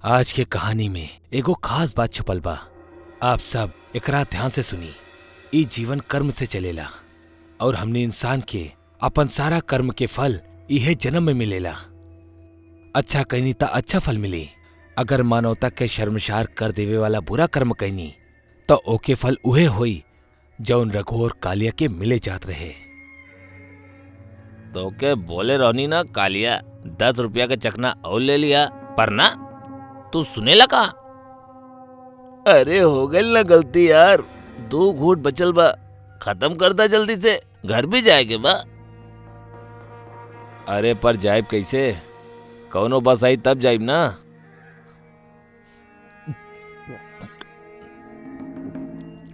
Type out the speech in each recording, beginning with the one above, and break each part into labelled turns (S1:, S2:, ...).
S1: आज के कहानी में एगो खास बात छुपल बा। आप सब एकरा ध्यान से सुनी। ई जीवन कर्म से चलेला और हमने इंसान के अपन सारा कर्म के फल इहे जन्म में मिलेला। अच्छा कहनी ता अच्छा फल मिली, अगर मानवता के शर्मसार कर देवे वाला बुरा कर्म कहनी तो ओके फल उहे होई जौन रघु और कालिया के मिले जात रहे।
S2: तो के बोले रोनी ना कालिया 10 रुपया का चकना और ले लिया, पर ना तू सुने लगा। अरे हो गई ना गलती यार, 2 घूंट बचल बा, खत्म कर दा जल्दी से, घर भी जाएगे बा।
S1: अरे पर जाइब कैसे? कौनो बस आई तब जाइब ना।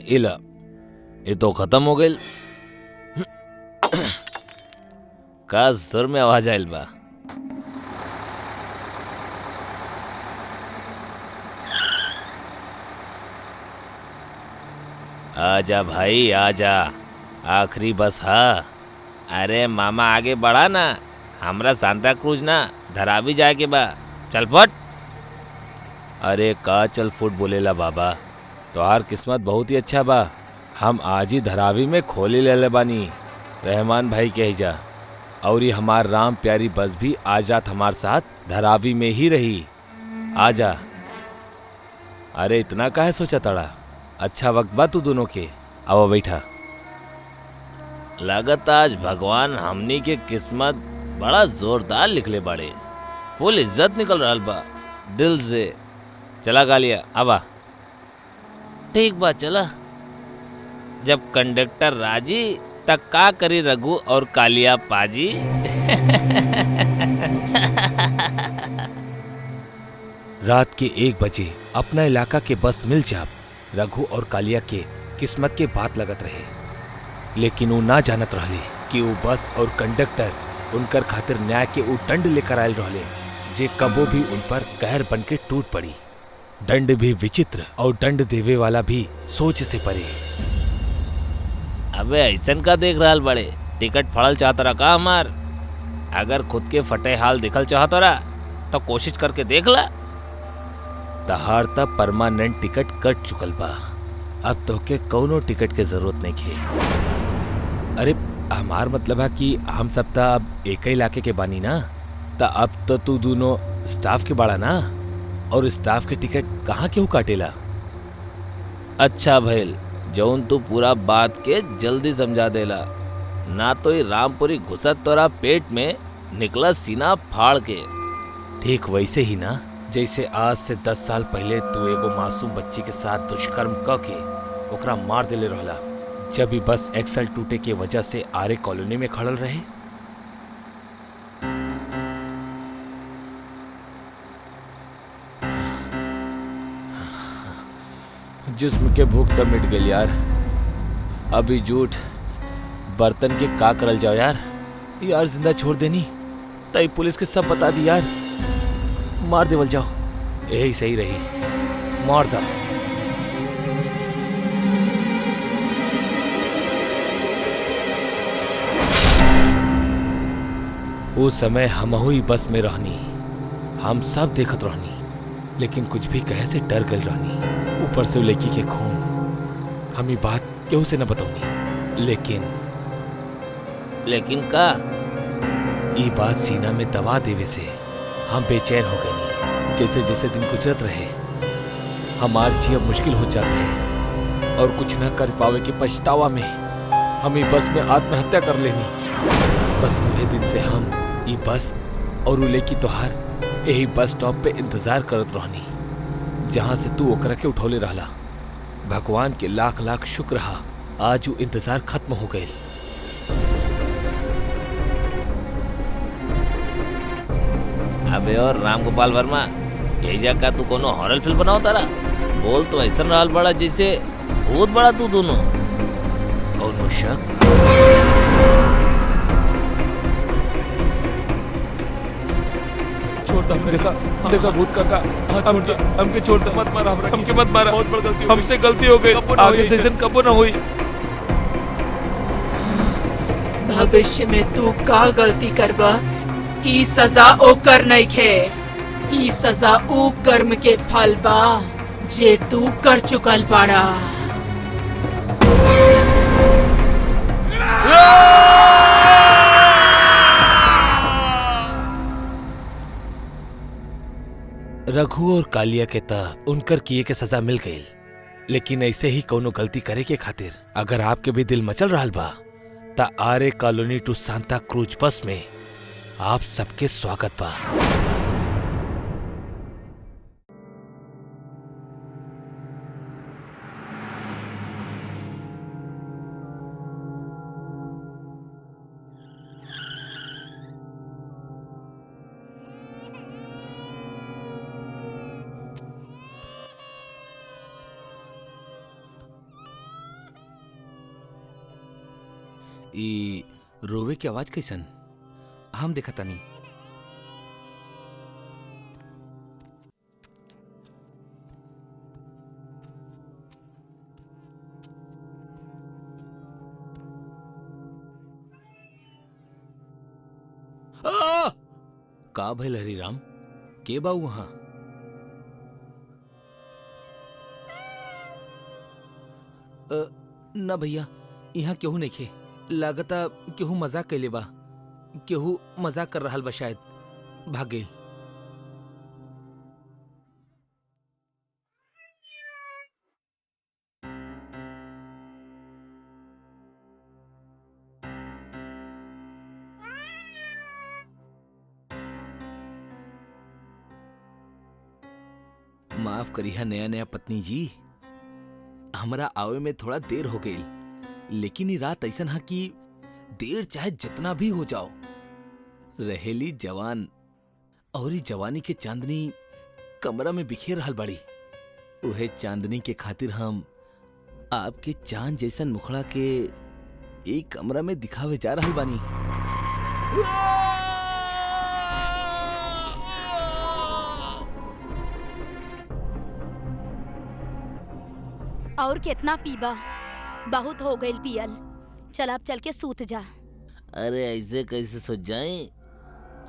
S1: इला ये तो खत्म हो गई।
S2: का सुर में आवाज आयल बा। आजा भाई आजा, आखिरी बस हा। अरे मामा आगे बढ़ा ना, हमरा सांता क्रूज ना धरावी जाए के बा, चल फट।
S1: अरे का चल फुट बोलेला बाबा, तोहार किस्मत बहुत ही अच्छा बा। हम आज ही धरावी में खोली ले बानी रहमान भाई के जा, और ये हमार राम प्यारी बस भी आज रात हमार साथ धरावी में ही रही। आजा। अरे इतना काहे सोचा तड़ा, अच्छा वक्त बा तू दोनों के। आओ बैठा।
S2: लागत आज भगवान हमनी के किस्मत बड़ा जोरदार लिखले बाड़े, फुल इज्जत निकल रहा बा दिल से। चला कालिया आवा। ठीक बा चला। जब कंडक्टर राजी तक का करी रघु और कालिया पाजी।
S1: रात के 1 बजे अपना इलाका के बस मिल जाब रघु और कालिया के किस्मत के बात लगत रहे, लेकिन वो ना जानत रहले कि वो बस और कंडक्टर उनकर खातिर न्याय के वो दंड लेकर आयल रहले, जे कबो भी उन पर कहर बन के टूट पड़ी। दंड भी विचित्र और दंड देवे वाला भी सोच से परे।
S2: अबे ऐसन का देख रहा बड़े, टिकट फड़ल चाहत रहा का हमार? अगर खुद के फटे हाल दिखल चाहत रहा तो कोशिश करके देख ला।
S1: तहार तब परमानेंट टिकट कट चुकल बा, अब तो के कौनो टिकट के जरूरत नहीं खे। अरे हमार मतलब है कि हम सब ता अब एक ही इलाके के बानी ना, ता अब तो तू दोनों स्टाफ के बाड़ा ना, और स्टाफ के टिकट कहाँ केहू काटेला।
S2: अच्छा भैल जौन तू पूरा बात के जल्दी समझा देला, ना तो ये रामपुरी घुसत तोरा पेट में निकला सीना फाड़ के।
S1: ठीक वैसे ही ना जैसे आज से 10 साल पहले तू एगो मासूम बच्ची के साथ दुष्कर्म क के ओकरा मार देले रहला, जब भी बस एक्सल टूटे के वजह से आरे कॉलोनी में खड़ल रहे। जिस्म के भूख तब मिट गई यार, अभी झूठ बर्तन के का करल जाओ यार। यार जिंदा छोड़ देनी तई पुलिस के सब बता दी यार, मार देवल जाओ, यही सही रही, मार दा। उस समय हमहू ही बस में रहनी, हम सब देखत रहनी, लेकिन कुछ भी कहे से डर गल रहनी। ऊपर से लड़की के खून, हम ये बात केहू से न बताऊनी,
S2: लेकिन का
S1: ये बात सीना में दबा देवे से हम बेचैन हो गए। जैसे जैसे दिन गुजरत रहे हमार जीवन मुश्किल हो जात रहे, और कुछ न कर पावे के पछतावा में हम ये बस में आत्महत्या कर लेनी। बस वही दिन से हम ये बस और उले की तोहार यही बस स्टॉप पे इंतजार करत रहनी, जहां से तू ओकरा के उठौले रहला। भगवान के लाख लाख शुक्र रहा, आज वो इंतजार खत्म हो गए।
S2: अबे और राम गोपाल वर्मा, यही जगह तू कोनो हॉरर फिल्म बनाओ तारा? बोल तो ऐसा रहल बड़ा जैसे बहुत बड़ा तू दोनों।
S1: और नो शक
S3: छोड़ दो, देखा भूत काका, हमके छोड़ दो, मत मारा, हमके मत मारा, बहुत बड़ी गलती, हमसे गलती हो गई, आगे से कबो ना हुई।
S4: भविष्य में तू का गलती करबा, ई सजा ओकर नहीं खे। ई सजा ऊ कर्म के फल बा जे तू कर चुकल बाड़ा।
S1: रघु और कालिया के त उनकर किए के सजा मिल गई, लेकिन ऐसे ही कोनो गलती करे के खातिर अगर आपके भी दिल मचल रहा बा ता आरे कॉलोनी टू सांता क्रूज बस में आप सबके स्वागत बा।
S3: ई रोवे की आवाज कैसन? हम देखा तानी। का भइल हरिराम? के बा वहां? ना भैया, यहाँ केहू नइखे। लागता केहू मजाक कैले बा। केहू मजाक कर रहल बा, शायद भाग गइल। माफ करिहा नया नया पत्नी जी, हमरा आवे में थोड़ा देर हो गई, लेकिन ये रात ऐसन है कि देर चाहे जितना भी हो जाओ रहेली जवान, और ये जवानी के चांदनी कमरा में बिखेर रहल बड़ी। उहे चांदनी के खातिर हम आपके चांद जैसन मुखड़ा के एक कमरा में दिखावे जा रहल बानी।
S5: और कितना पीबा? बहुत हो गइल पियल। चल अब चल के सूत जा।
S2: अरे ऐसे कैसे सोच जाए?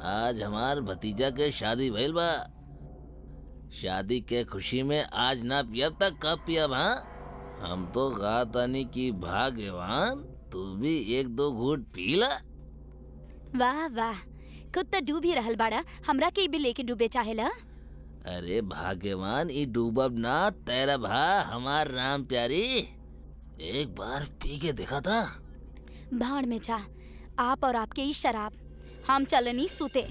S2: आज हमार भतीजा के शादी भइल बा। शादी के खुशी में आज ना पियब तक कब पियब? हाँ, हम तो गातानी की भाग्यवान, तू भी एक दो घूंट पी ला।
S5: वाह वाह, खुद तो डूब ही रहल बाड़ा, हमरा के भी लेके डूबे चाहेला।
S2: अरे भाग्यवान, ई डूबब ना तैरब हा हमार राम प्यारी। एक बार पी के देखा था।
S5: भाड़ में जा आप और आपके इस शराब। हम चलनी सूते।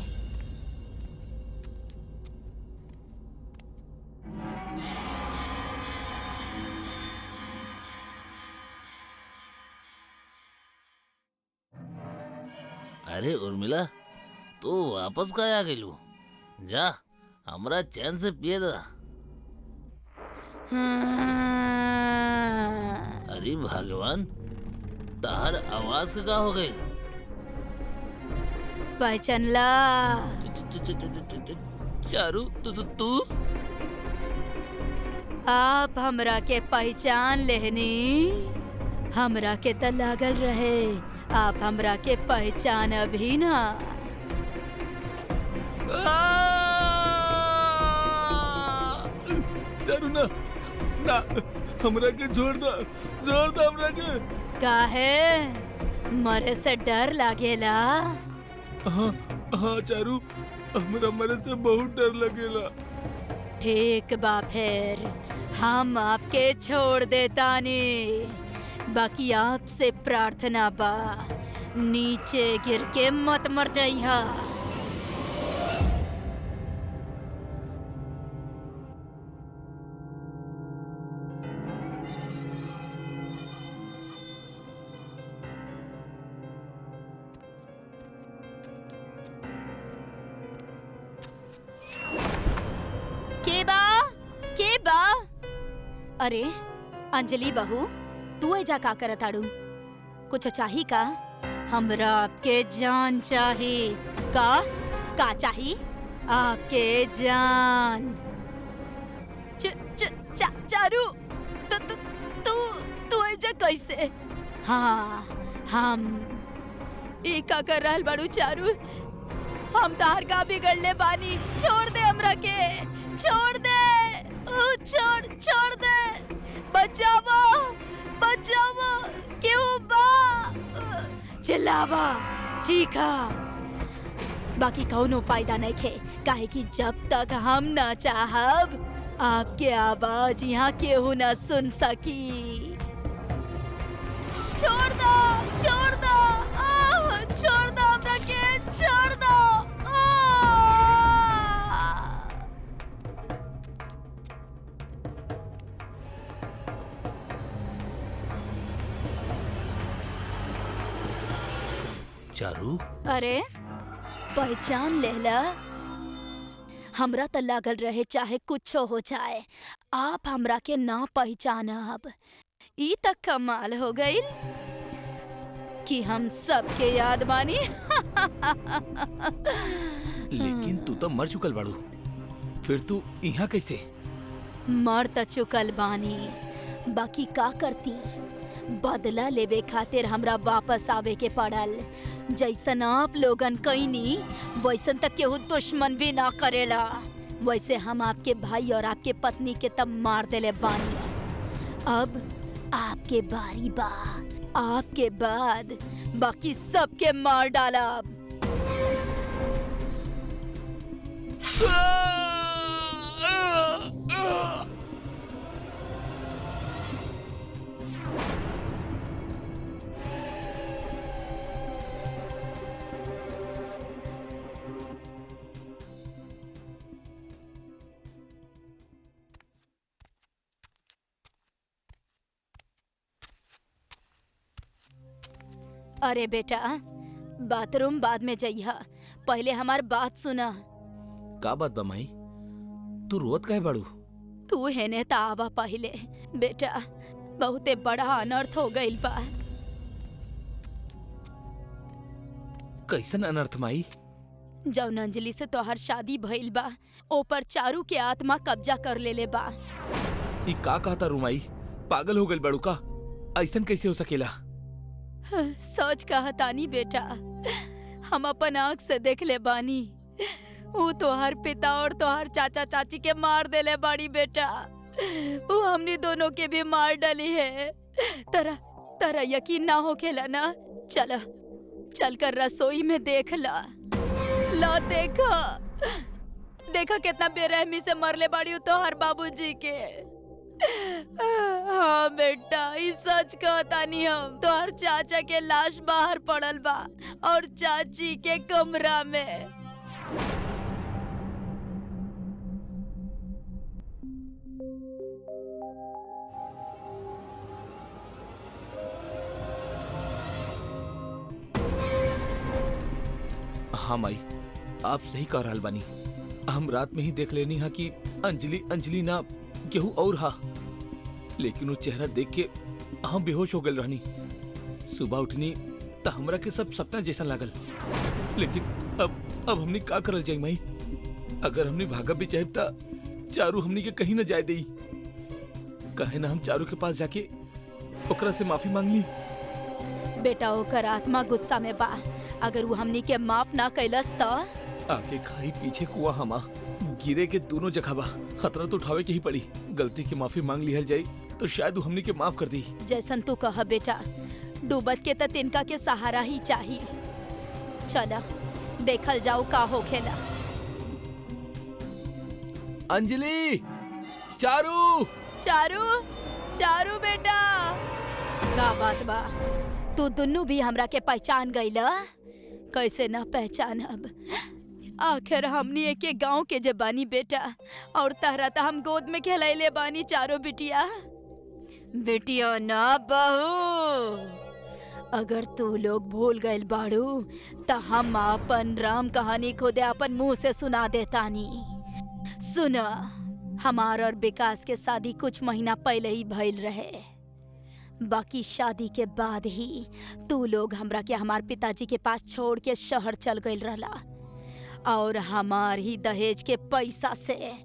S2: अरे उर्मिला, तू वापस कहाँ आ गेलू? जा हमरा चैन से पिए दा। अरे भगवान, तार आवाज का हो गई?
S5: पहचानला?
S2: चारू, तू
S5: आप हमरा के पहचान लेहनी? हमरा के त लागल रहे आप हमरा के पहचान अभी ना।
S3: चारू ना ना, हमरा के छोड़ दा हमरा के।
S5: काहे? मरे से डर लागेला?
S3: हाँ हाँ चारू, हमरा मरे से बहुत डर लगेला।
S5: ठीक बा, फिर हम आपके छोड़ देतानी। बाकी आपसे प्रार्थना बा, नीचे गिर के मत मर जाइहा। के बा? अरे अंजलि बहू, तू एजा का करत आड़ू? कुछ चाही का? हमरा आपके जान चाही। का चाही? आपके जान। चारू, तू एजा कैसे? हाँ, हम का कर रहल बाड़ू चारू? हम तार का बिगड़ले बानी। छोड़ दे हमरा के, छोड़ दे, छोड़ दे। बचावा, बचावा, क्यों बा? चिल्लावा, चीखा, बाकी कौनो फायदा नहीं खे, काहे कि जब तक हम ना चाहब आपके आवाज यहाँ केहू ना सुन सकी। छोड़ दो, छोड़ दो, छोड़ दो हमरा के, छोड़ दो।
S3: चारू,
S5: अरे पहचान लेला? हमरा त लागल रहे चाहे कुछ हो जाए आप हमरा के ना पहचानब। ई तक कमाल हो गई कि हम सबके याद बानी।
S3: लेकिन तू तो मर चुकल बाड़ू, फिर तू यहाँ कैसे?
S5: मर त चुकल बानी, बाकी का करती? बदला लेवे खातिर हमरा वापस आवे के पड़ल। जैसन आप लोगन कईनी वैसन तक केहू दुश्मन भी ना करेला। वैसे हम आपके भाई और आपके पत्नी के तब मार देले बानी। अब आपके बारी बा, आपके बाद बाकी सबके मार डालब। अरे बेटा, बाथरूम बाद में जइहा, पहले हमार बात सुना।
S3: का बात बा माई? तू रोत काहे बाड़ू?
S5: तू हेने त आवा पहले। बेटा, बहुते बड़ा अनर्थ हो गइल बा।
S3: कैसन अनर्थ माई?
S5: जौन अंजलि से तोहर शादी भइल बा, ओपर चारू के आत्मा कब्जा कर लेले बा।
S3: ई का कहता रू माई? पागल हो गइल बाड़ू का? ऐसन कैसे हो सकेला?
S5: सोच कहतानी बेटा, हम अपन आँख से देख ले बानी। वो तोहर पिता और तोहर चाचा चाची के मार देले बाड़ी बेटा। वो हमनी दोनों के भी मार डली है। तरा यकीन ना हो खेला ना? चल कर रसोई में देख ला। ला देखा कितना बेरहमी से मरले बाड़ी हो तोहर बाबूजी के। हाँ बेटा, ई सच कहतानी हम। तोहर चाचा के लाश बाहर पड़ल बा और चाची के कमरा में।
S3: हाँ माई, आप सही कह रहल बानी। हम रात में ही देख लेनी हा कि अंजलि ना केहू और हा, लेकिन वो चेहरा देख के हम बेहोश हो गए रहनी। सुबह उठनी तो हमरा के सब सपना जैसा लागल। लेकिन अब हमने का करल जाई माई? अगर हमने भागा भी चाहे ता चारू हमनी के कहीं न जाए देई। कहे ना हम चारू के पास जाके ओकरा से माफी मांग ली।
S5: बेटा, ओकर आत्मा गुस्सा में बा। अगर वो हमनी के माफ ना कैलस तो
S3: आगे खाई पीछे कुआ हमा गिरे के दोनों जगह बा। खतरा तो उठावे के ही पड़ी। गलती की माफी मांग लिहल जाई तो शायद वो हमनी के माफ कर दी।
S5: जैसन तू कह बेटा, डूबत के त तिनका के सहारा ही चाहिए। चला देखल जाओ का हो खेला।
S3: अंजलि, चारू
S5: चारू बेटा, का बात बा? तू दुन्नू भी हमरा के पहचान गईला? कैसे ना पहचानब? आखिर हमनी एक गांव के जे बानी बेटा, और तहरा त हम गोद में खेलैले बानी चारो बिटिया ना बहू। अगर तू लोग भूल गइल बाड़ू त हम अपन राम कहानी खुदे अपन मुंह से सुना देतानी। सुना, हमार और विकास के शादी कुछ महीना पहले ही भइल रहे। बाकी शादी के बाद ही तू लोग हमरा के हमार पिताजी के पास छोड़ के शहर चल गइल रहला, और हमार ही दहेज के पैसा से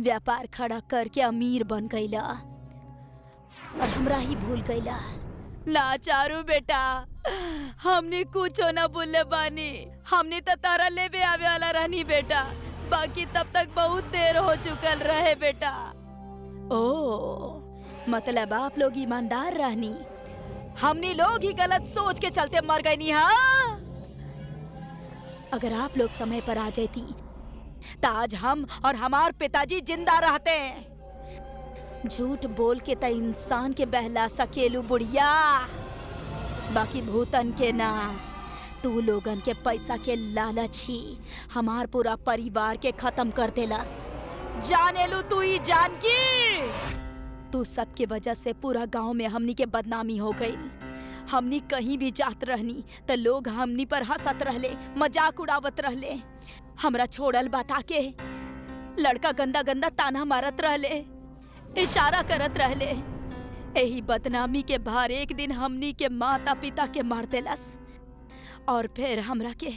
S5: व्यापार खड़ा करके अमीर बन गईला और हमरा ही भूल गईला। ना चारू बेटा, हमने कुछ ना बोले बानी। हमने तो तारा लेवे आवे वाला रहनी बेटा, बाकी तब तक बहुत देर हो चुकल रहे बेटा। ओ मतलब आप लोग ईमानदार रहनी, हमने लोग ही गलत सोच के चलते मर गए नी। हाँ, अगर आप लोग समय पर आ जाती तो आज हम और हमार पिताजी जिंदा रहते। झूठ बोल के तो इंसान के बहला सकेलू बुढ़िया, बाकी भूतन के ना। तू लोगन के पैसा के लालच ही हमार पूरा परिवार के खत्म कर देलस। जाने लू तू ही जानकी, तू सबके वजह से पूरा गांव में हमनी के बदनामी हो गई। हमनी कहीं भी जात रहनी तो लोग हमनी पर हंसत रहले, मजाक उड़ावत रहले। हमरा छोड़ल बता के लड़का गंदा गंदा ताना मारत रहले, इशारा करत रहले। यही बदनामी के भार एक दिन हमनी के माता पिता के मार देलस, और फिर हमरा के,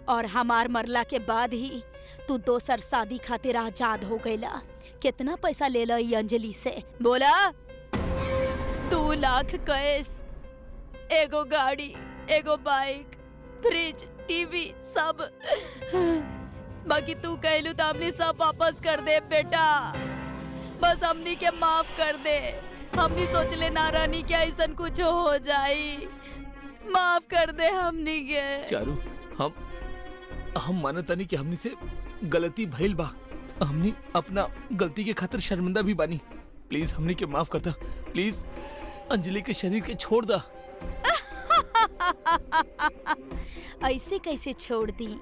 S5: और हमार मरला के बाद ही तू दोसर शादी खातिर आजाद हो गईला। कितना पैसा ले ला अंजलि से बोला? 2 लाख कैश, एगो गाड़ी, एगो बाइक, फ्रिज, टीवी सब। बाकी तू कहलू तो हमने सब वापस कर दे बेटा, बस हमनी के माफ कर दे। हमनी सोचले ना रानी क्या ऐसा कुछ हो जाई, माफ कर दे हमनी के।
S3: चारू, हम मानतानी कि हमनी से गलती भइल बा। हमनी अपना गलती के खातिर शर्मिंदा भी बानी। प्लीज हमनी के माफ करता, प्लीज अंजलि के शरीर के छोड़ दा।
S5: ऐसे कैसे छोड़ दी?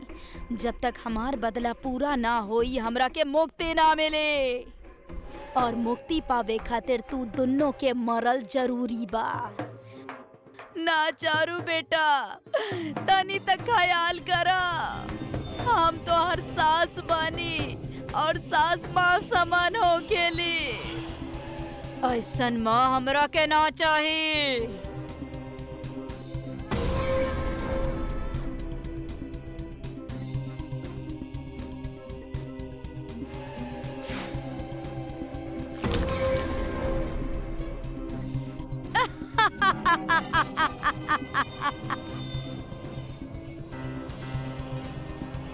S5: जब तक हमार बदला पूरा ना होई हमरा के मुक्ति ना मिले, और मुक्ति पावे खातिर तू दोनों के मरल जरूरी बा। ना चारू बेटा, तनी तक ख्याल करा। हम तो हर सास बानी, और सास माँ समान हो खेली। ऐसन माँ हमरा के ना चाहिए।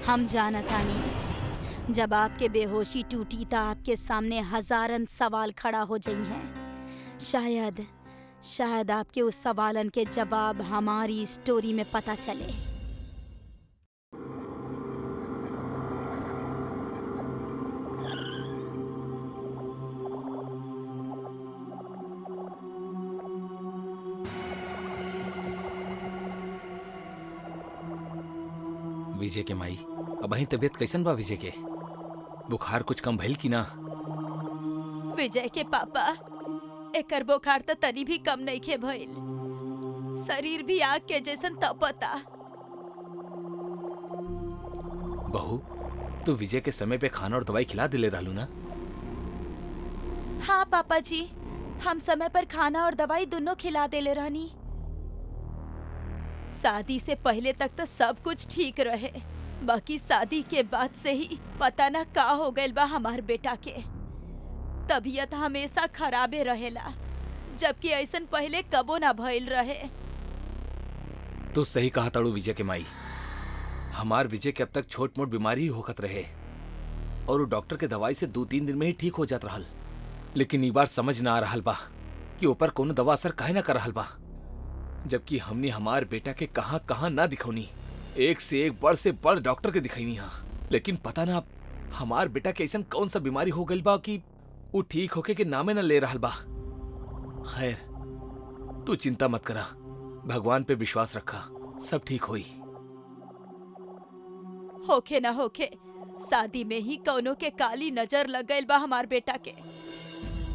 S5: हम जानतानी जब आपके बेहोशी टूटी तो आपके सामने हजारन सवाल खड़ा हो जाई हैं। शायद आपके उस सवालन के जवाब हमारी स्टोरी में पता चले।
S3: विजय के माई, अब ही तबीयत कैसन बा विजय के? बुखार कुछ कम भइल की ना?
S5: विजय के पापा, एकर बुखार तो तनी भी कम नहीं खे भइल। शरीर भी आग के जैसन तपता।
S3: बहू, तू विजय के समय पे खाना और दवाई खिला दिले रहलू ना?
S5: हाँ पापा जी, हम समय पर खाना और दवाई दोनों खिला देले रहनी। शादी से पहले तक तो सब कुछ ठीक रहे, बाकी शादी के बाद से ही पता ना का हो गइल बा हमार बेटा के। तबीयत हमेशा खराबे रहेला, जबकि ऐसन पहले कबो ना भइल रहे।
S3: तू सही कहा ताड़ू विजय के माई। हमार विजय के अब तक छोट मोट बीमारी ही होखत रहे, और वो डॉक्टर के दवाई से 2-3 दिन में ही ठीक हो जात रहल। लेकिन ई बार समझ ना आ रहल बा कि ऊपर कोनो दवा असर काहे ना कर रहल बा, जबकि हमने हमार बेटा के कहां कहां ना दिखौनी। एक से एक बड़ से बड़ डॉक्टर के दिखैनी हा, लेकिन पता ना हमार बेटा के ऐसन कौन सा बीमारी हो गइल बा कि वो ठीक होके के नामे ना ले रहल बा। खैर, तू चिंता मत करा, भगवान पे विश्वास रखा, सब ठीक होई।
S5: होखे ना होखे, शादी में ही कौनो के काली नजर लग गइल बा हमार बेटा के।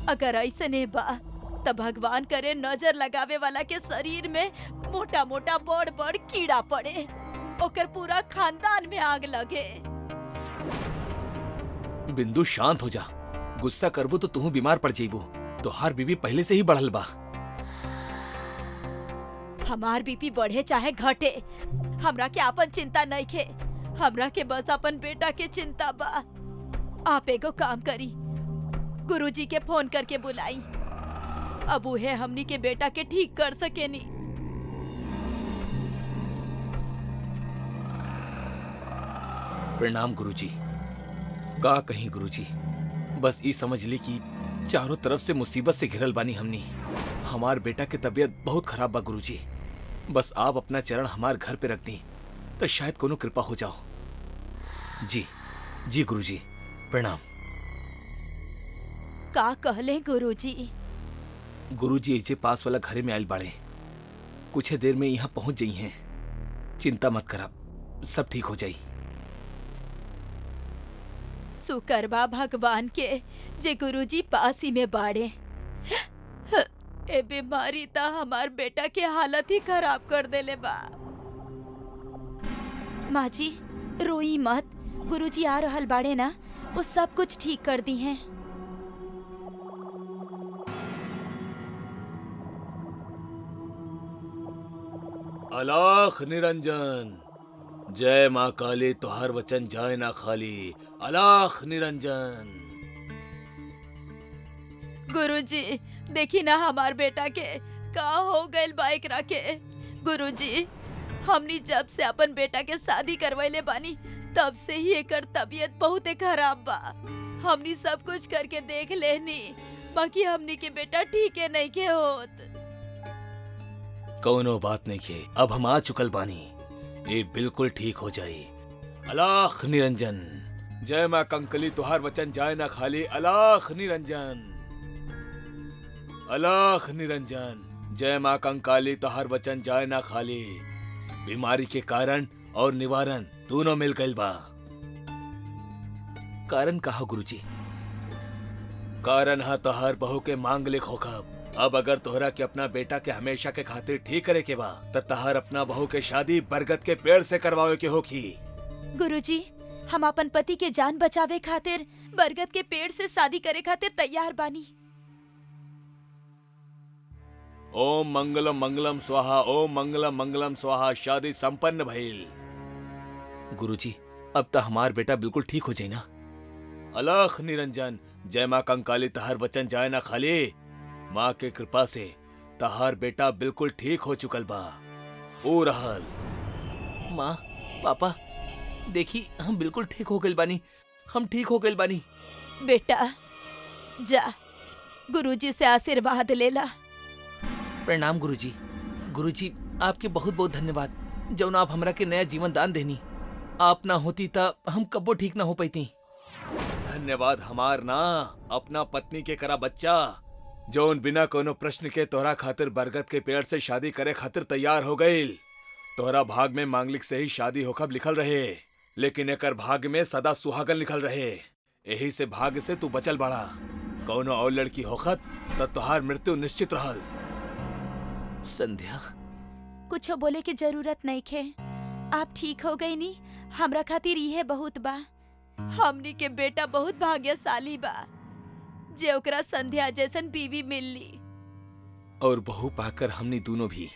S5: अगर ऐसने बा तो भगवान करे नजर लगावे वाला के शरीर में मोटा मोटा बड़ बड़ कीड़ा पड़े, ओकर पूरा खानदान में आग लगे।
S3: बिंदु शांत हो जा, गुस्सा करबो तो तू बीमार पड़ जाइबो। तोहार बीबी पहले से ही बढ़ल बा।
S5: हमार बीपी बढ़े चाहे घटे, हमरा के आपन चिंता नहीं खे। हमरा के बस अपन बेटा के चिंता बा। आप एगो काम करी, गुरुजी के फोन करके बुलाई। अब उहे हमनी के बेटा के ठीक कर सकेनी।
S1: प्रणाम गुरुजी। का कहीं गुरुजी, बस ई समझ ली कि चारों तरफ से मुसीबत से घिरल बानी हमनी। हमार बेटा के तबीयत बहुत खराब बा गुरुजी। बस आप अपना चरण हमार घर पे रख दी तो शायद कोनो कृपा हो जाओ। जी जी गुरुजी, प्रणाम।
S5: का कहले गुरुजी?
S1: गुरुजी एजे पास वाला घरे में आयल बाड़े, कुछ देर में यहाँ पहुंच जाई हैं। चिंता मत करा, सब ठीक हो जाई।
S5: सुकरबा भगवान के जे गुरुजी पासी में बाड़े। ए बीमारी ता हमार बेटा के हालत ही खराब कर देले बा। माँ जी रोई मत, गुरुजी आ रहल बाड़े ना, वो सब कुछ ठीक कर दी हैं।
S1: अलख निरंजन, जय माँ काली, तुहार वचन जाए ना खाली। अलख निरंजन।
S5: गुरुजी देखी ना हमार बेटा के का हो गइल बा एकरा के। गुरुजी हमनी जब से अपन बेटा के शादी करवैले बानी तब से ही एकर तबीयत बहुत खराब बा। हमनी सब कुछ करके देख लेनी, बाकी हमनी के बेटा ठीक है नहीं के होत।
S1: कौनो बात नहीं के, अब हम आ चुकल बानी, ये बिल्कुल ठीक हो जाई। अलख निरंजन, जय माँ कंकली, तुहार वचन जाए ना खाली। अलख निरंजन, अलख निरंजन, जय माँ कंकाली, तुहार वचन जाए ना खाली। बीमारी के कारण और निवारण दोनों मिल गइल बा। कारण कहा गुरुजी? कारण हा तोहर बहू के मांगलिक होखब। अब अगर तोहरा के अपना बेटा के हमेशा के खातिर ठीक करे के बा त तोहर अपना बहू के शादी बरगद के पेड़ से करवावे के होखी।
S5: गुरुजी हम अपन पति के जान बचावे खातिर बरगद के पेड़ से शादी करे खातिर तैयार बानी।
S1: ओम मंगलम मंगलम स्वाहा, ओम मंगलम मंगलम स्वाहा। शादी संपन्न भइल। गुरुजी अब तो हमार बेटा बिल्कुल ठीक हो जाए ना। अलख निरंजन, जय माँ कंकाली, तहार वचन जाए ना खाली। माँ के कृपा से तहार बेटा बिल्कुल ठीक हो चुकल बा। ओ रहल। माँ पापा देखी, हम बिल्कुल ठीक हो गइल बानी, हम ठीक हो गइल बानी।
S5: बेटा जा गुरुजी से आशीर्वाद लेला।
S3: प्रणाम गुरुजी। गुरुजी आपके बहुत बहुत धन्यवाद, जौन आप हमरा के नया जीवन दान देनी। आप ना होती ता हम कब्बो ठीक ना हो पाती।
S1: धन्यवाद हमार ना, अपना पत्नी के करा बच्चा, जौन बिना कोनो प्रश्न के तोहरा खातिर बरगद के पेड़ से शादी करे खातिर तैयार हो गइल। तोहरा भाग में मांगलिक से ही शादी होखब लिखल रहे, लेकिन एकर भाग में सदा सुहागन लिखल रहे। यही से भाग्य से तू बचल बड़ा। कौनो और लड़की होखत त तोहार मृत्यु निश्चित रहल।
S3: संध्या
S5: कुछ बोले की जरूरत नहीं खे, आप ठीक हो गई नी, हमरा खातिर यह बहुत बा। हमनी के बेटा बहुत भाग्यशाली बा जे ओकरा संध्या जैसन बीवी मिलली।
S1: और बहू पाकर हमनी दोनों भी।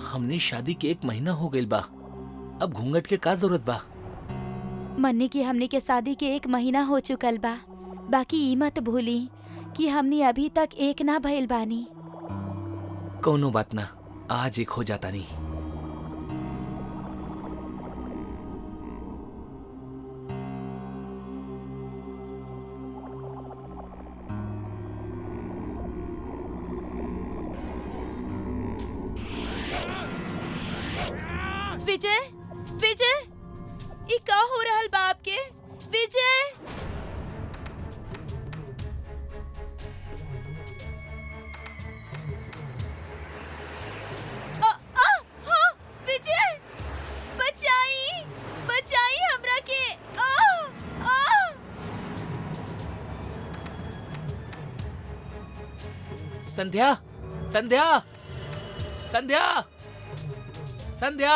S3: हमने शादी के 1 महीना हो गइल बा, अब घूंघट के का जरूरत बा?
S5: मन्नी की हमनी के शादी के 1 महीना हो चुकल बा, बाकी ई मत भूली कि हमनी अभी तक एक ना भइल बानी।
S3: कौनो बात ना, आज एक हो जाता नहीं।
S5: विजय विजय ई का हो रहल बा आपके? विजय हाँ, विजय बचाई बचाई हमरा के।
S3: संध्या संध्या संध्या संध्या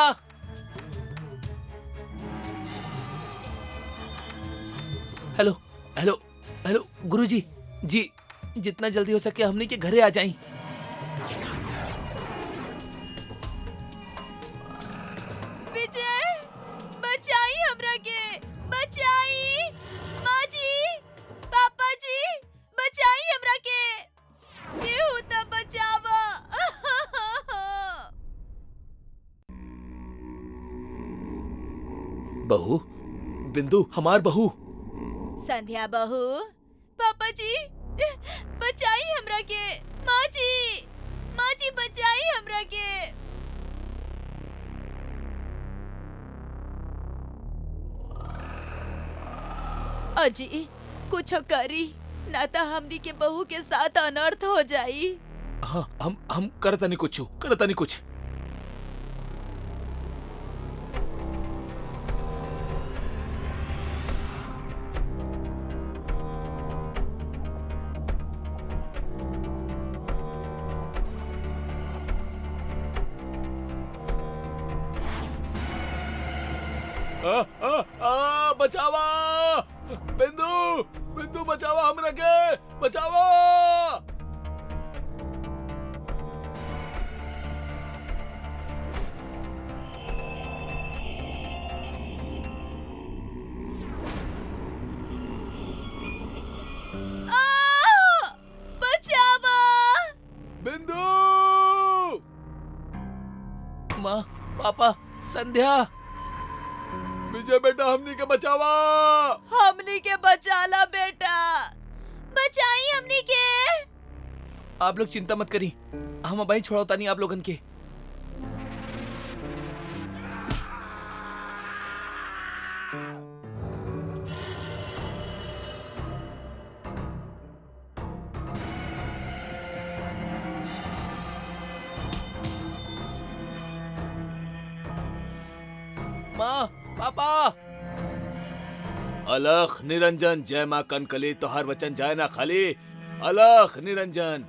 S3: हेलो हेलो हेलो गुरुजी जी, जितना जल्दी हो सके हमनी के घरे आ जाई।
S5: विजय, बचाई हमरा के, बचाई। माँ जी, पापा जी, बचाई हमरा के। केहू त बचावा।
S3: बहू, बिंदु, हमार बहू।
S5: संध्या बहू, पापा जी, बचाई हमरा के। माँ जी बचाई हमरा के। अजी कुछ करी, ना तो हमनी के बहू के साथ अनर्थ हो जाई।
S3: हाँ, हम करतानी कुछ। बचावा, बिंदु बचावा, हमरा के बचावा।
S5: बचावा
S3: बिंदु। माँ, पापा, संध्या, विजय बेटा, हमनी के बचावा।
S5: हमनी के बचाला बेटा, बचाई हमनी के।
S3: आप लोग चिंता मत करी, हम अबाई छोड़ौता नहीं आप लोगन के। माँ, पापा। अलख निरंजन, जय माँ कनकली, तोहर वचन जाए ना खाली। अलख निरंजन।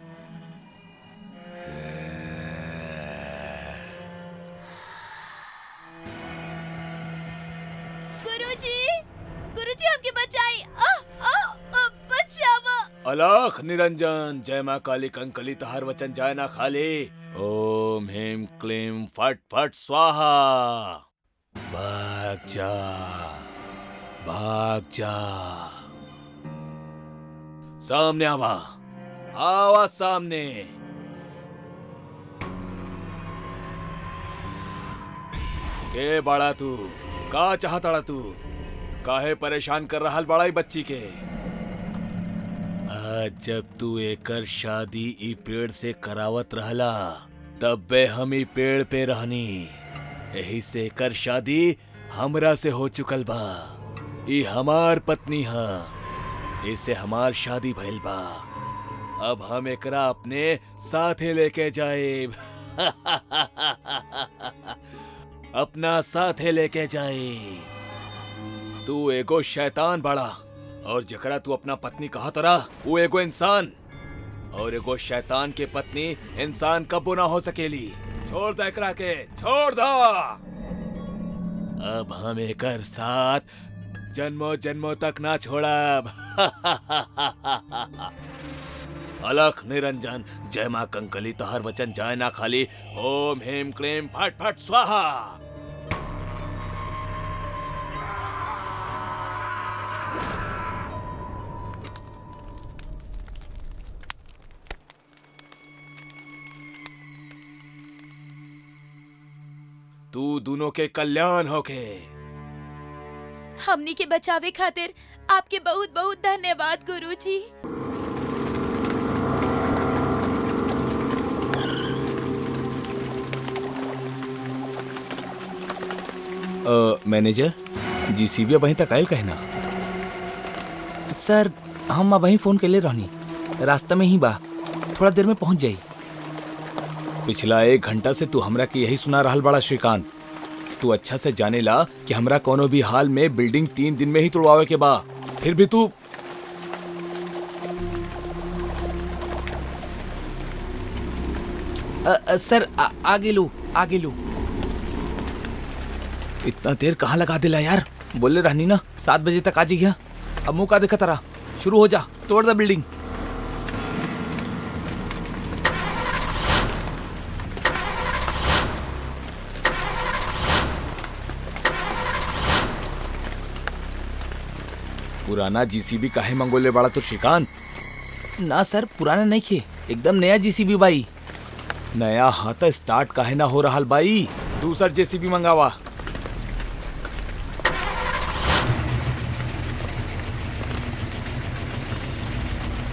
S5: गुरुजी हमके बचाई। बचावा।
S3: अलख निरंजन, जय माँ काली कंकली, तोहर वचन जाए ना खाली। ओम ह्रीं क्लीं फट फट स्वाहा। भाग जा, भाग जा। सामने आवा सामने। के बाड़ा तू, का चाहता तू, काहे परेशान कर रहा बड़ा बच्ची के। आज जब तू एकर शादी ई पेड़ से करावत रहला, तब बे हम ई पेड़ पे रहनी। यही से एकर शादी हमरा से हो चुकल बा। ई हमार पत्नी हा, इसे हमार शादी भइल बा। अब हम एकरा अपने साथे लेके जाए। अपना साथे लेके जाए। तू एगो शैतान बड़ा, और जकरा तू अपना पत्नी कहा तरा वो एगो इंसान, और एगो शैतान के पत्नी इंसान कबो ना हो सकेली। छोड़ दे एकरा के, छोड़ दो। अब हम एकर साथ जन्मों जन्मों तक ना छोड़ब। अलख निरंजन, जय माँ कंकली, तोहर वचन जाए ना खाली। ओम ह्रीं क्लीं फट फट स्वाहा। तू दोनों के कल्याण होके।
S5: हमनी के बचावे खातिर आपके बहुत बहुत धन्यवाद गुरुजी।
S3: मैनेजर जी, सीबीआई वहीं तक आयल कहना। सर, हम वहीं फोन के ले रहनी, रास्ता में ही बा, थोड़ा देर में पहुंच जाई। पिछला 1 घंटा से तू हमरा के यही सुना रहल बड़ा श्रीकांत। तू अच्छा से जाने ला कि हमरा कोनो भी हाल में बिल्डिंग 3 दिन में ही तोड़वावे के बा, फिर भी तू। सर, आगे लो। इतना देर कहाँ लगा दिला यार। बोले रहनी ना 7 बजे तक आ जाइए। अब मुँह का देखा तरा, शुरू हो जा, तोड़ द बिल्डिंग।
S1: पुराना जीसीबी काहे मंगोले बड़ा तो श्रीकांत?
S3: ना सर, पुराना नहीं खे, एकदम नया जीसीबी बाई।
S1: नया हाथ स्टार्ट काहे ना हो रहा बाई? दूसर जेसीबी मंगावा।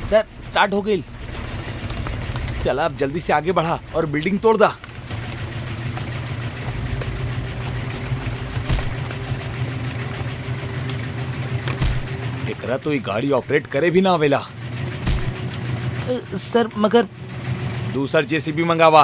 S3: सर स्टार्ट हो गई।
S1: चला अब जल्दी से आगे बढ़ा और बिल्डिंग तोड़ दा। एकरा तो ये गाड़ी ऑपरेट करे भी ना आवेला।
S3: सर मगर
S1: दूसर जेसीबी मंगावा।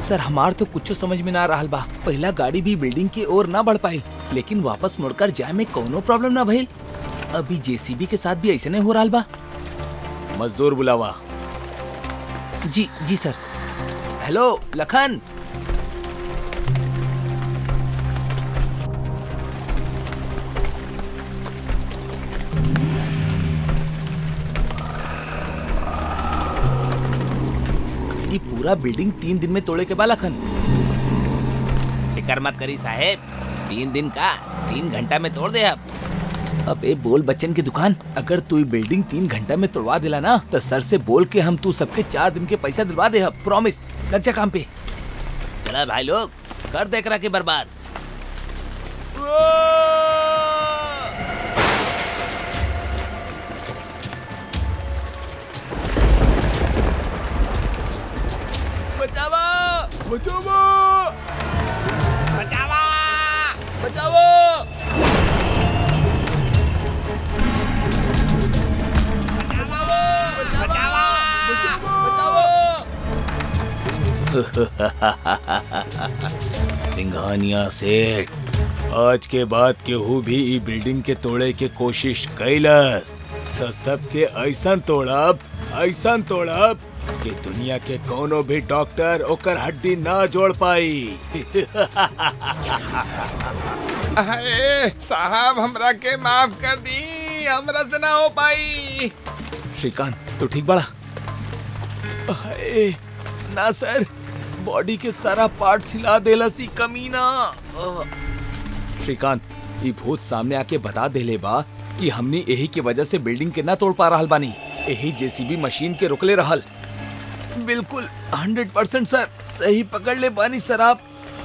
S3: सर हमार तो कुछ समझ में ना रहल बा। पहला गाड़ी भी बिल्डिंग की ओर ना बढ़ पाई, लेकिन वापस मुड़कर जाए में कोनो प्रॉब्लम ना भइल। अभी जेसीबी के साथ भी ऐसे नहीं हो रहा बा।
S1: मजदूर बुलावा।
S3: जी जी सर। हेलो लखन। ये पूरा बिल्डिंग 3 दिन में तोड़े के बा लखन।
S2: फिकर मत करी साहेब, 3 दिन का 3 घंटा में तोड़ दे अब।
S3: अबे बोल बच्चन की दुकान, अगर तू ये बिल्डिंग 3 घंटा में तोड़वा दिला ना तो सर से बोल के हम तू सबके 4 दिन के पैसा दिलवा दे। अब प्रॉमिस, लग जा काम पे।
S2: चला भाई लोग, कर देख रहा के बर्बाद।
S3: बचावा बचावा
S2: बचावा
S3: बचावा।
S1: सिंघानिया सेठ, आज के बाद केहू भी ई बिल्डिंग के तोड़े के कोशिश कैलस तो सबके ऐसन तोड़ब कि दुनिया के कोनो भी डॉक्टर ओकर हड्डी ना जोड़ पाई।
S6: अरे साहब, हमरा के माफ कर दी, हमरा से ना हो पाई।
S1: श्रीकांत तो ठीक बड़ा?
S3: अरे ना सर, बॉडी के सारा पार्ट हिला देला सी कमीना।
S1: श्रीकांत, ये भूत सामने आके बता देले बा कि हमने यही की वजह से बिल्डिंग के ना तोड़ पा रहल बानी। यही जेसीबी मशीन के रोकले रहल।
S3: बिल्कुल 100% सर, सही पकड़ ले बानी सर आप।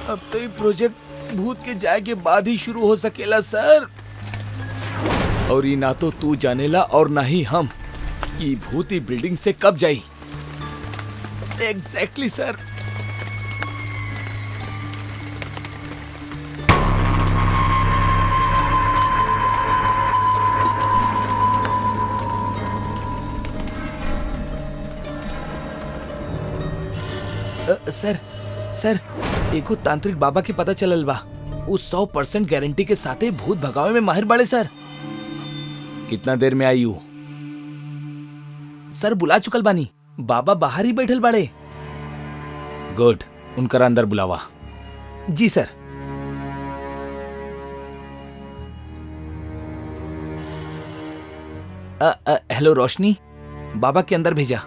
S3: अब तो ये प्रोजेक्ट भूत के जाए के बाद ही शुरू हो सकेला सर।
S1: और ये ना तो तू जानेला और ना ही हम कि भूत ई बिल्डिंग से कब जाई।
S3: एग्जैक्टली सर। सर एगो तांत्रिक बाबा के पता चलल बा। उस 100% गारंटी के साथे भूत भगावे में माहिर बड़े सर।
S1: कितना देर में आई हूँ?
S3: सर बुला चुकल बानी, बाबा बाहर ही बैठल बड़े।
S1: गुड, उनकर अंदर बुलावा।
S3: जी सर। हेलो रोशनी, बाबा के अंदर भेजा।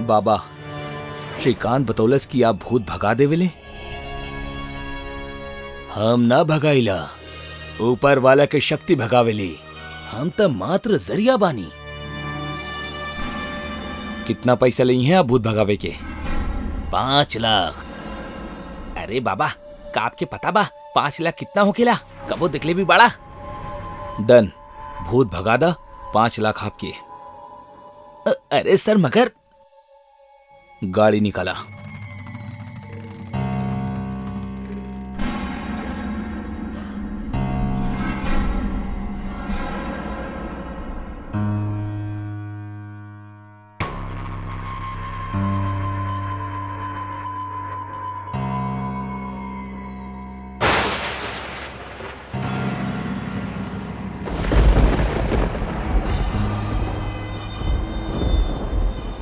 S1: बाबा, श्रीकांत बतौलस कि आप भूत भगा देवेले। हम ना भगाइला, ऊपर वाला के शक्ति भगावेली। हम तो मात्र जरिया बानी। कितना पैसा ली है आप भूत भगावे के?
S2: 5 लाख।
S3: अरे बाबा, का आपके पता बा 5 लाख कितना होकेला? कबो दिखले भी बड़ा।
S1: डन, भूत भगा दा, 5 लाख आपके।
S3: अरे सर मगर।
S1: गाड़ी निकाला।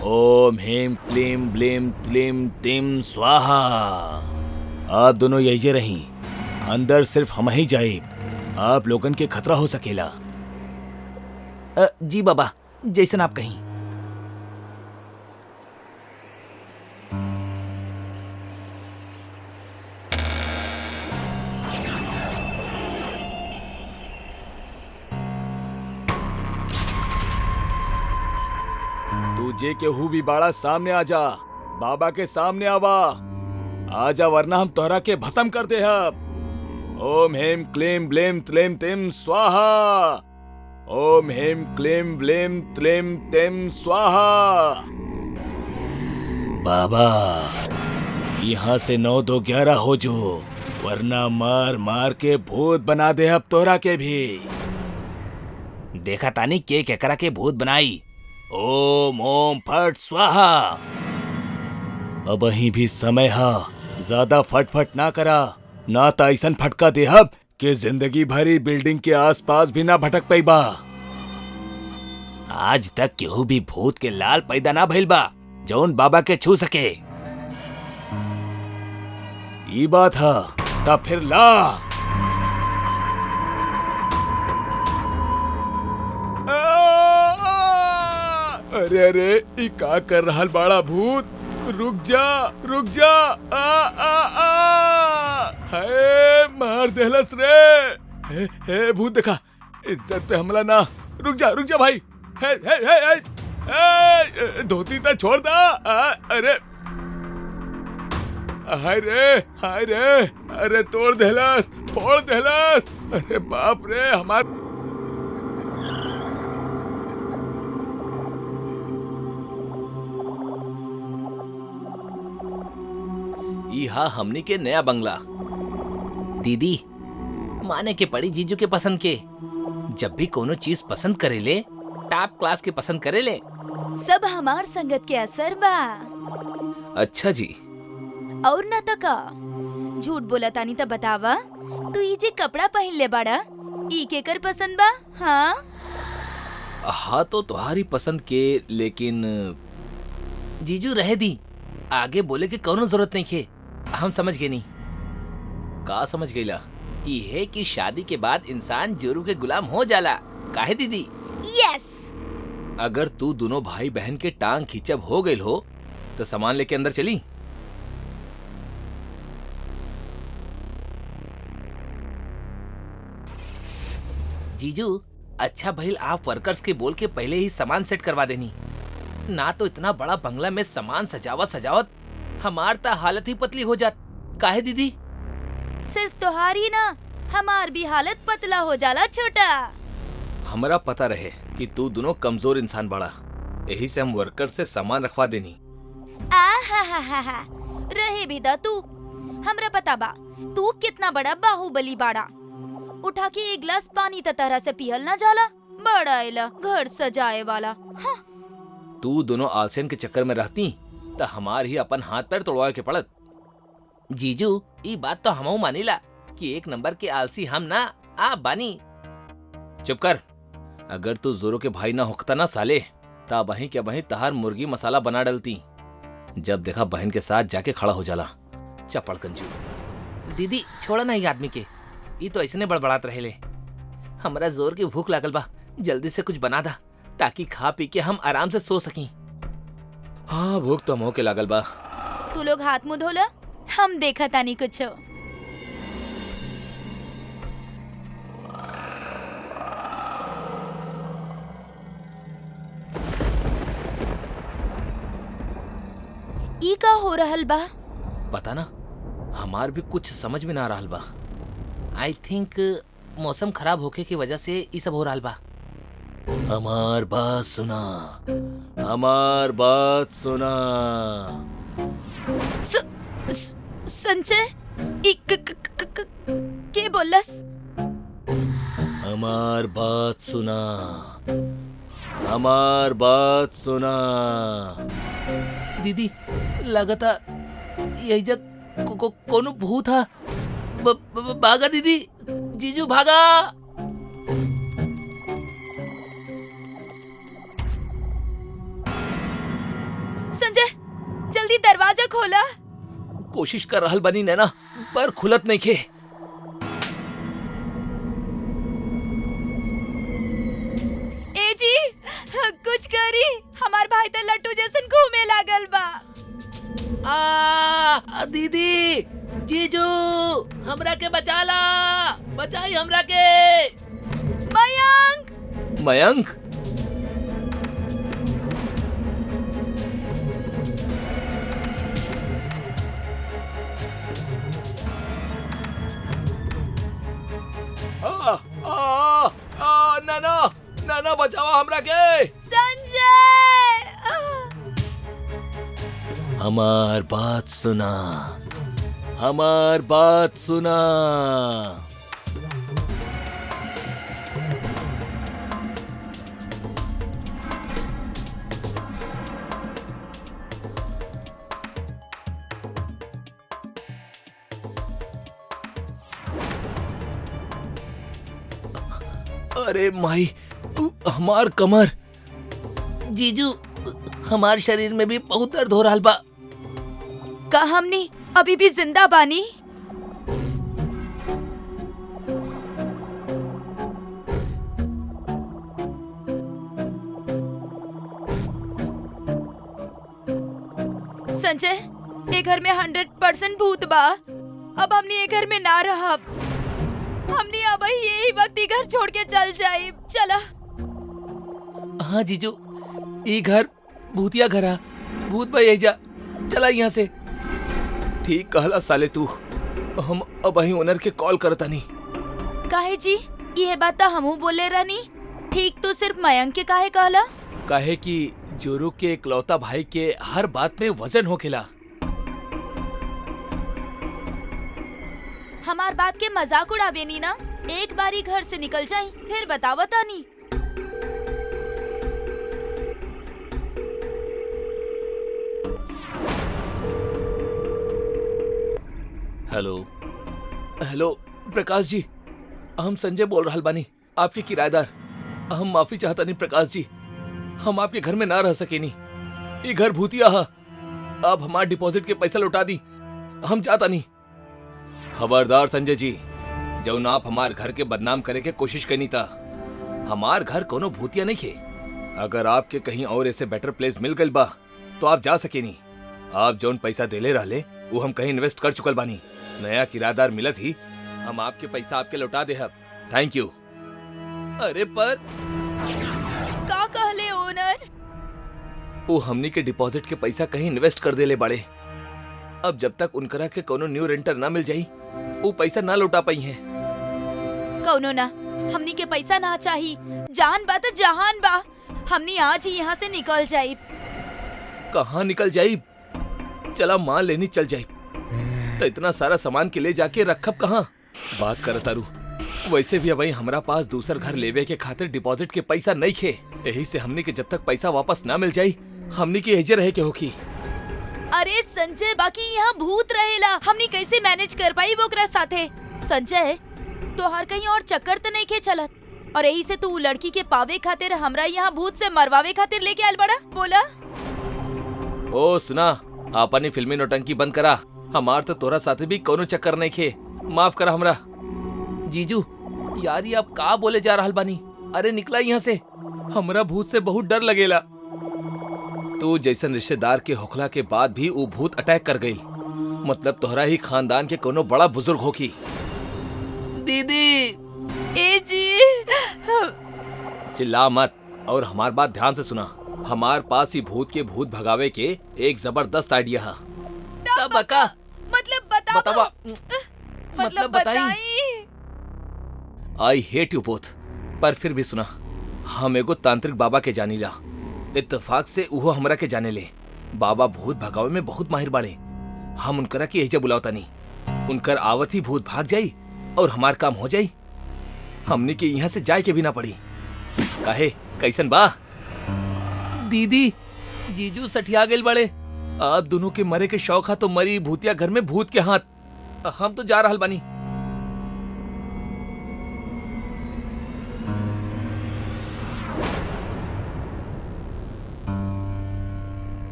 S1: ओम ह्रीं क्लीं ब्लीं त्लीं तिं स्वाहा। आप दोनों यही रहीं, अंदर सिर्फ हम ही जाए। आप लोगन के खतरा हो सकेला।
S3: जी बाबा, जैसन आप कहीं। तू जे केहू भी बाड़ा सामने आजा, बाबा के सामने आवा, आजा वरना हम तोहरा के भस्म कर दे हब। ओम हेम क्लीम ब्लेम त्लेम तेम स्वाहा। ओम हेम क्लीम ब्लेम त्लेम तेम स्वाहा। बाबा यहाँ से 9 2 11 हो जो, वरना मार मार के भूत बना दे अब तोहरा के भी।
S2: देखा तानी के केकरा के भूत बनाई।
S3: ओम ओम फट स्वाहा। अब अहीं भी समय हा, ज्यादा फटफट ना करा, ना त ऐसन फटका देहब कि जिंदगी भरी बिल्डिंग के आसपास भी ना भटक पैबा।
S2: आज तक केहू भी भूत के लाल पैदा ना भइल बा जौन बाबा के छू सके।
S3: ई बात हा, तब फिर ला। अरे अरे ई का कर रहल बाड़ा भूत, रुक जा रुक जा। आ आ आ हे मार देहलस रे। हे भूत देखा, इज्जत पे हमला ना, रुक जा भाई। हे धोती तो छोड़ दा। अरे हाय रे अरे तोड़ देहलस, फोड़ देहलस। अरे बाप रे हमार।
S2: इहा हमनी के नया बंगला। दीदी माने के पड़ी जीजू के पसंद के। जब भी कोनो चीज पसंद करेले टॉप क्लास के पसंद करेले।
S5: सब हमार संगत के असर बा।
S2: अच्छा जी।
S5: और न त का झूठ बोला तानी त बतावा, तू ई जे कपड़ा पहन ले बाड़ा ई केकर पसंद बा?
S2: हाँ तो तुम्हारी पसंद के, लेकिन जीजू रहे दी, आगे बोले के कोनो जरूरत नहीं खे। हम समझ गए नहीं। का समझ गईला? ये कि शादी के बाद इंसान जोरू के गुलाम हो जाला। काहे दीदी?
S5: यस।
S2: अगर तू दोनों भाई बहन के टांग खींचब हो गई हो तो सामान लेके अंदर चली। जीजू अच्छा भइल आप वर्कर्स के बोल के पहले ही सामान सेट करवा देनी, ना तो इतना बड़ा बंगला में सामान सजावत हमार ता हालत ही पतली हो जात। काहे दीदी?
S5: सिर्फ तोहारी ना, हमार भी हालत पतला हो जाला छोटा।
S2: हमरा पता रहे कि तू दोनों कमजोर इंसान बड़ा, यही से हम वर्कर से सामान रखवा देनी।
S5: आहा रहे भी दा तू, हमरा पता बा तू कितना बड़ा बाहुबली बाड़ा। उठा के एक गिलास पानी त तरह से पियल ना जाला, बड़ा एला घर सजाए वाला। हाँ।
S2: तू दोनों आलसेन के चक्कर में रहती तो हमार ही अपन हाथ पैर तोड़वाए के पड़त। जीजू ई बात तो हमहू मानीला कि एक नंबर के आलसी हम ना आप बानी। चुप कर। अगर तू जोरो के भाई ना होता ना साले, ता वहीं के वहीं तहार मुर्गी मसाला बना डलती। जब देखा बहन के साथ जाके खड़ा हो जाला चपड़ कंजू। दीदी छोड़ा ना ये आदमी के, ये तो ऐसे बड़बड़ात रहेले। हमरा जोर की भूख लागल बा, जल्दी से कुछ बना दा ताकि खा पी के हम आराम से सो सकी। हाँ भूख तो मोह के लागल बा।
S5: तू लोग हाथ मुंह धोला, हम देखा तानी कुछ। ई का हो रहल बा?
S2: पता ना, हमार भी कुछ समझ में ना आ रहल बा। आई थिंक मौसम खराब होके की वजह से ये सब हो रहल बा।
S3: हमार बात सुना, हमार बात सुना।
S5: संजय के बोलस?
S3: हमार बात सुना, हमार बात सुना।
S2: दीदी लगता यही जग कोनो भूत था। भागा दीदी, जीजू भागा।
S5: संजय जल्दी दरवाजा खोला।
S2: कोशिश कर रहल बनी नैना, पर खुलत नहीं खे।
S5: ए जी कुछ करी, हमार भाई तो लट्टू जैसन घूमे लागल बा।
S2: दीदी जीजू हमरा के बचाला, बचाई हमरा के।
S5: मयंक
S2: मयंक
S3: बचाओ हमरा के।
S5: संजय!
S3: हमार बात सुना, हमार बात सुना। अरे माई, हमार कमर। जीजू, हमार शरीर में भी बहुत दर्द हो रहा बा।
S5: का हमनी अभी भी जिंदा बानी? संजय, ये घर में 100% भूत बा। अब हमनी ये घर में ना रहब। हमनी अब यही वक्त ही घर छोड़ के चल जाए। चला।
S3: हाँ जीजू, ये घर भूतिया घर है। भूत भाई जा, चला यहाँ से। ठीक कहला साले तू। हम अब ही ओनर के कॉल करता नहीं।
S5: काहे जी? ये बात हमहू बोले रहनी। ठीक तो सिर्फ मयंक के काहे कहला?
S3: काहे कि जोरू के इकलौता भाई के हर बात में वजन होखेला।
S5: हमार बात के मजाक उड़ावे नी ना। एक बारी घर से निकल जाई, फिर बतावता नी।
S3: हेलो हेलो प्रकाश जी, हम संजय बोल रहा बानी, आपके किराएदार। हम माफी चाहता नहीं प्रकाश जी, हम आपके घर में ना रह सके नहीं। ये घर भूतिया है। आप हमारे डिपॉजिट के पैसा लौटा दी, हम जाता नहीं। खबरदार संजय जी, जौन आप हमार घर के बदनाम करे के कोशिश करनी था। हमार घर कोनो भूतिया नहीं खे। अगर आपके कहीं और ऐसे बेटर प्लेस मिल गई बा तो आप जा सके नहीं। आप जौन पैसा देले रहले वो हम कहीं इन्वेस्ट कर चुकल बानी। नया किराएदार मिलत ही हम आपके पैसा आपके लौटा दे। Thank you. अरे पर
S5: का कहले ओनर?
S3: वो हमनी के डिपॉजिट के पैसा कहीं इन्वेस्ट कर देले बड़े। अब जब तक उनकरा के कोनो न्यू रेंटर ना मिल जाई वो पैसा ना लौटा पाई है।
S5: कौनो ना, हमनी के पैसा ना चाहिए। जान बा तो जहान बा। हमनी आज ही यहाँ से निकल जाई।
S3: कहाँ निकल जाई? चला मान लेनी चल जाई तो इतना सारा सामान के ले जाके रखब कहाँ? बात कर तारू। वैसे भी अब हमरा पास दूसर घर लेवे के खातिर डिपॉजिट के पैसा नहीं खे। यही से हमनी के जब तक पैसा वापस ना मिल जाई हमनी के एजे रहे के होकी।
S5: अरे संजय, बाकी यहाँ भूत रहेला। हमनी कैसे मैनेज कर पाई ओकरा साथे? संजय, तोहार कहीं और चक्कर तो नहीं खे चलत? और यही से तू लड़की के पावे खातिर हमरा यहाँ भूत से मरवावे खातिर लेके आयल बड़ा? बोला।
S3: ओ सुना, आपनी फिल्मी नौटंकी बंद करा। हमार तो तोरा साथे भी कोनो चक्कर नहीं खे। माफ करा हमरा। जीजू यार, ये आप का बोले जा रहल बानी? अरे निकला यहाँ से, हमरा भूत से बहुत डर लगेला। तू जैसन रिश्तेदार के होखला के बाद भी वो भूत अटैक कर गई। मतलब तोहरा ही खानदान के कोनो बड़ा बुजुर्ग होकी। दीदी
S5: ए जी,
S3: चिल्ला मत और हमार बात ध्यान से सुना। हमार पास ही भूत के भूत भगावे के एक जबरदस्त आइडिया है। तब बका
S5: मतलब बता।
S3: बतावा
S5: मतलब बताई।
S3: I hate you both. पर फिर भी सुना, हम एगो तांत्रिक बाबा के जानीला। इत्तेफाक से उहो हमरा के जाने ले। बाबा भूत भगावे में बहुत माहिर बाड़े। हम उनकरा के एजे बुलावता नहीं। उनकर आवत ही भूत भाग जाई और हमार काम हो जाई। हमने के यहाँ से जाए के भी ना पड़ी। काहे, कैसन बा? दीदी जीजू सठिया गेल बड़े। आप दोनों के मरे के शौक हा तो मरी भूतिया घर में भूत के हाथ। हम तो जा रहल बानी।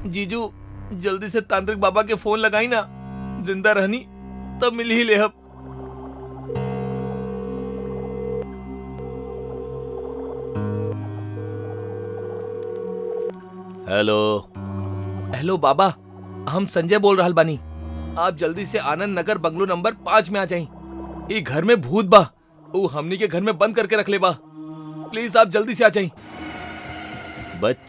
S3: जीजू जल्दी से तांत्रिक बाबा के फोन लगाई ना। जिंदा रहनी तब मिल ही ले। अब हेलो हेलो बाबा, हम संजय बोल रहल बानी। आप जल्दी से आनंद नगर बंगलो नंबर 5 में आ जाएं। ये घर में भूत बा। वो हमनी के घर में बंद करके रख ले बा। प्लीज आप जल्दी से आ जाएं।